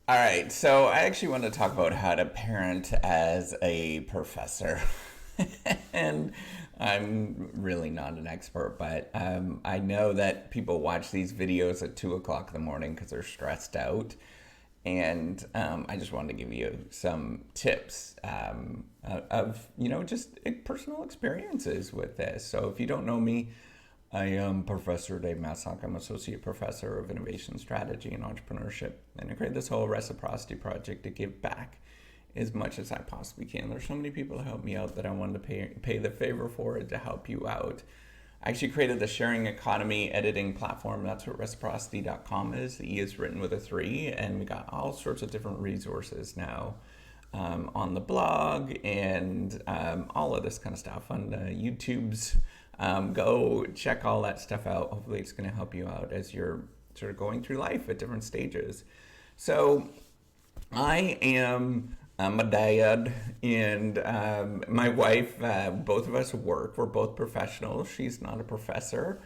All right, so I actually want to talk about how to parent as a professor. And I'm really not an expert, but I know that people watch these videos at 2 o'clock in the morning because they're stressed out. And I just wanted to give you some tips of, just personal experiences with this. So if you don't know me, I am Professor Dave Maslach. I'm Associate Professor of Innovation Strategy and Entrepreneurship. And I created this whole reciprocity project to give back as much as I possibly can. There's so many people who help me out that I wanted to pay the favor for it to help you out. I actually created the sharing economy editing platform. That's what reciprocity.com is. The E is written with a 3, and we got all sorts of different resources now on the blog and all of this kind of stuff on YouTube's. Go check all that stuff out. Hopefully it's going to help you out as you're sort of going through life at different stages. So I'm a dad, and my wife, both of us work. We're both professionals. She's not a professor.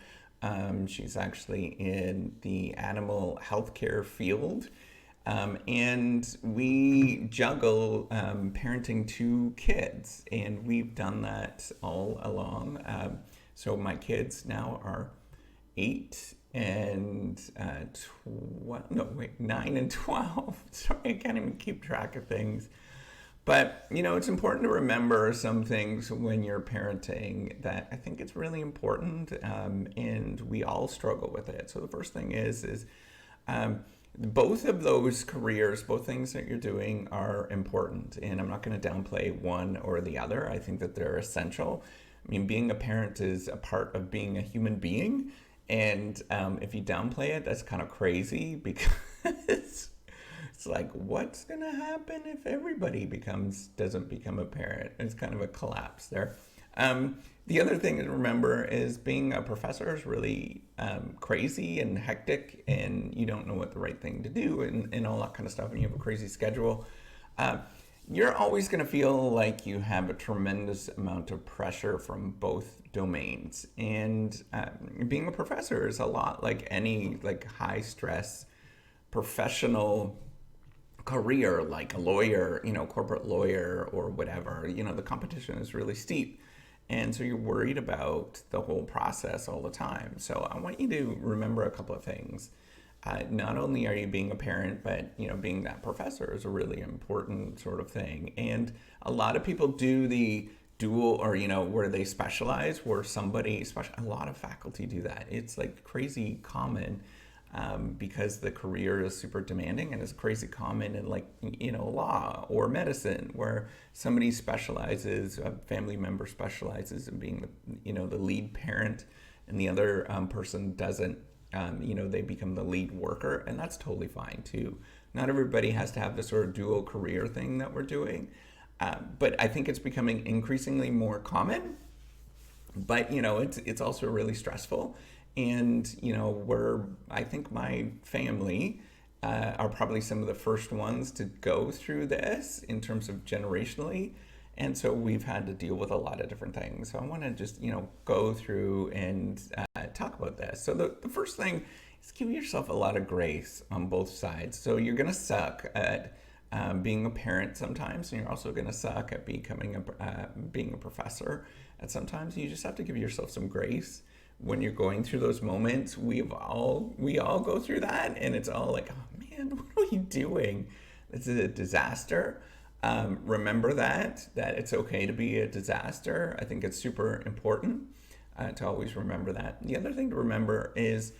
She's actually in the animal healthcare field. And we juggle parenting 2 kids, and we've done that all along. So my kids now are 8 and 9 and 12. Sorry, I can't even keep track of things. But, it's important to remember some things when you're parenting that I think it's really important, and we all struggle with it. So the first thing is both of those careers, both things that you're doing are important. And I'm not going to downplay one or the other. I think that they're essential. I mean, being a parent is a part of being a human being. And if you downplay it, that's kind of crazy because it's like, what's going to happen if everybody doesn't become a parent? It's kind of a collapse there. The other thing to remember is being a professor is really crazy and hectic, and you don't know what the right thing to do and all that kind of stuff, and you have a crazy schedule. You're always going to feel like you have a tremendous amount of pressure from both domains. And being a professor is a lot like any high stress professional career, like a lawyer, corporate lawyer or whatever. The competition is really steep. And so you're worried about the whole process all the time. So I want you to remember a couple of things. Not only are you being a parent, but being that professor is a really important sort of thing. And a lot of people do the dual, or where they specialize, where somebody special. A lot of faculty do that. It's like crazy common because the career is super demanding, and it's crazy common in law or medicine, where somebody specializes, a family member specializes in being the lead parent, and the other person doesn't. They become the lead worker, and that's totally fine too. Not everybody has to have the sort of dual career thing that we're doing, but I think it's becoming increasingly more common. But it's also really stressful, and I think my family are probably some of the first ones to go through this in terms of generationally. And so we've had to deal with a lot of different things. So I want to just, go through and talk about this. So the first thing is give yourself a lot of grace on both sides. So you're going to suck at being a parent sometimes, and you're also going to suck at being a professor at sometimes. You just have to give yourself some grace when you're going through those moments. We all go through that, and it's all like, oh man, what are we doing? This is a disaster. Remember that it's okay to be a disaster. I think it's super important to always remember that. The other thing to remember is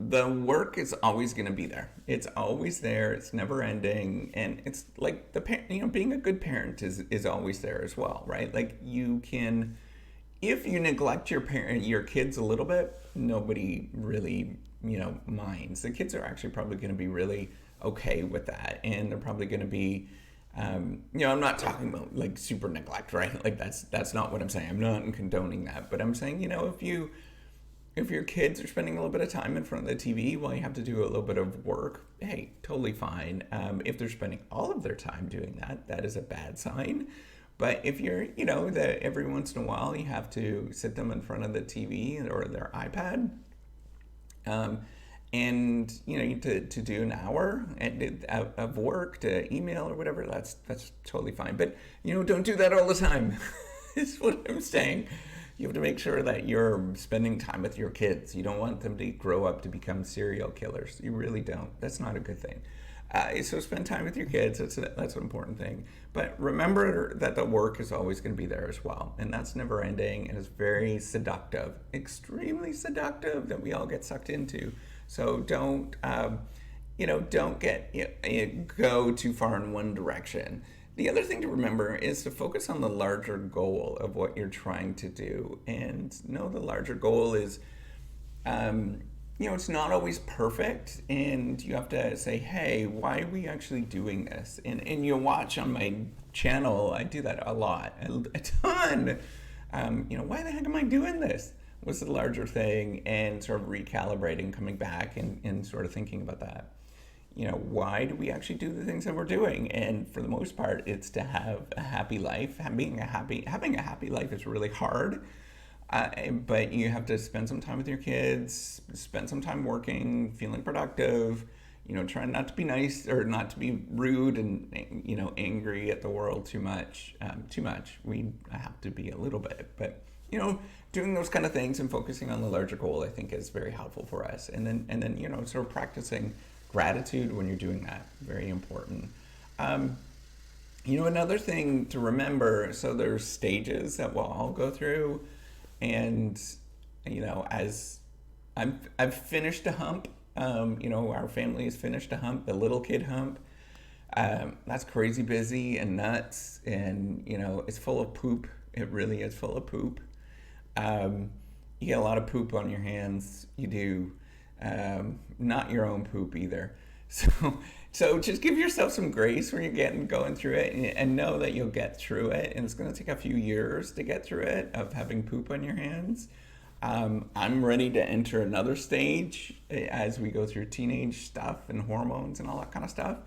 the work is always going to be there. It's always there. It's never ending, and it's like being a good parent is always there as well, right? Like you can, if you neglect your kids a little bit, nobody really minds. The kids are actually probably going to be really okay with that, and they're probably going to be I'm not talking about like super neglect, right? Like that's not what I'm saying. I'm not condoning that, but I'm saying if your kids are spending a little bit of time in front of the TV while you have to do a little bit of work, hey, totally fine. If they're spending all of their time doing that, that is a bad sign. But if you're, that every once in a while you have to sit them in front of the TV or their iPad, and to do an hour of work, to email or whatever, that's totally fine. But don't do that all the time. Is what I'm saying. You have to make sure that you're spending time with your kids. You don't want them to grow up to become serial killers. You really don't. That's not a good thing. So spend time with your kids. That's an important thing. But remember that the work is always going to be there as well. And that's never ending. And it's very seductive, extremely seductive, that we all get sucked into. So don't go too far in one direction. The other thing to remember is to focus on the larger goal of what you're trying to do. And the larger goal is, it's not always perfect. And you have to say, hey, why are we actually doing this? And you'll watch on my channel, I do that a lot, a ton. Why the heck am I doing this? What's the larger thing? And sort of recalibrating, coming back and sort of thinking about that. Why do we actually do the things that we're doing? And for the most part, it's to have a happy life. Having a happy life is really hard, but you have to spend some time with your kids, spend some time working, feeling productive, trying not to be nice or not to be rude and, angry at the world too much. We have to be a little bit, but, doing those kind of things and focusing on the larger goal, I think, is very helpful for us. And then, sort of practicing gratitude when you're doing that, very important. Another thing to remember, so there's stages that we'll all go through, and as I've finished a hump, our family has finished a hump, the little kid hump. That's crazy busy and nuts, and it's full of poop. It really is full of poop. You get a lot of poop on your hands. You do. Not your own poop either. So just give yourself some grace when you're going through it, and know that you'll get through it. And it's going to take a few years to get through it of having poop on your hands. I'm ready to enter another stage as we go through teenage stuff and hormones and all that kind of stuff.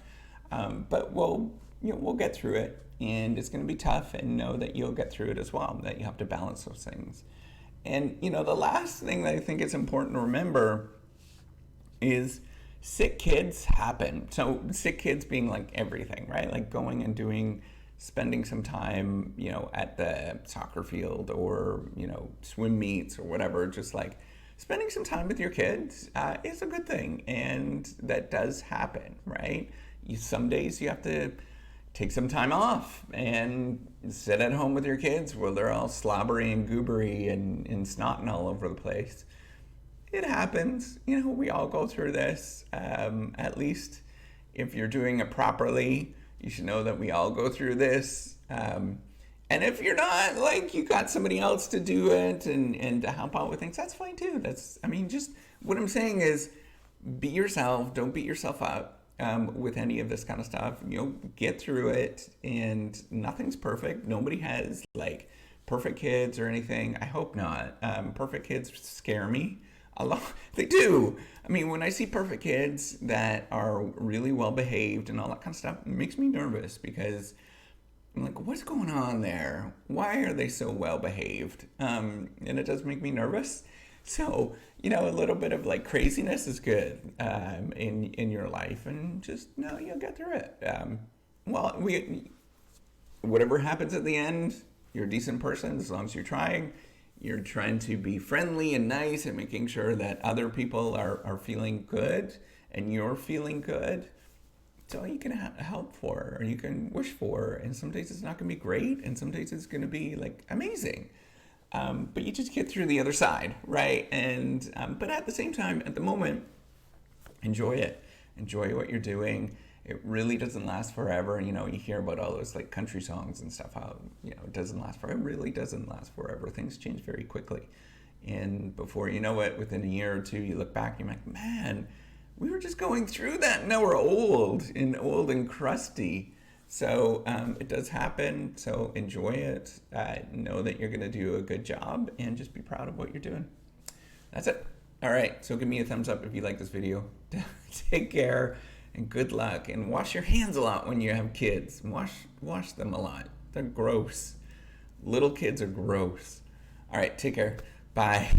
But we'll get through it, and it's going to be tough, and know that you'll get through it as well, that you have to balance those things. And, the last thing that I think is important to remember is sick kids happen. So sick kids being like everything, right? Like going and spending some time, at the soccer field or, swim meets or whatever, just like spending some time with your kids is a good thing. And that does happen, right? Some days you have to take some time off and sit at home with your kids where they're all slobbery and goobery and snotting all over the place. It happens. We all go through this. At least if you're doing it properly, you should know that we all go through this. And if you're not, like, you got somebody else to do it and to help out with things, that's fine too. Just what I'm saying is, be yourself. Don't beat yourself up with any of this kind of stuff. Get through it, and nothing's perfect. Nobody has like perfect kids or anything. I hope not. Perfect kids scare me a lot. They do. When I see perfect kids that are really well behaved and all that kind of stuff, it makes me nervous, because I'm like, what's going on there? Why are they so well behaved? And it does make me nervous. So, a little bit of like craziness is good in your life, and just you'll get through it. Whatever happens at the end, you're a decent person as long as you're trying. You're trying to be friendly and nice and making sure that other people are feeling good and you're feeling good. It's all you can help for, or you can wish for. And some days it's not going to be great, and some days it's going to be like amazing. But you just get through the other side, right? And but at the same time, at the moment, enjoy it. Enjoy what you're doing. It really doesn't last forever. You hear about all those like country songs and stuff, how, it doesn't last forever. It really doesn't last forever. Things change very quickly. And before you know it, within a year or two, you look back and you're like, man, we were just going through that. Now we're old and crusty. So it does happen. So enjoy it. Know that you're going to do a good job, and just be proud of what you're doing. That's it. All right. So give me a thumbs up if you like this video. Take care. And good luck. And wash your hands a lot when you have kids. Wash them a lot. They're gross. Little kids are gross. All right, take care. Bye.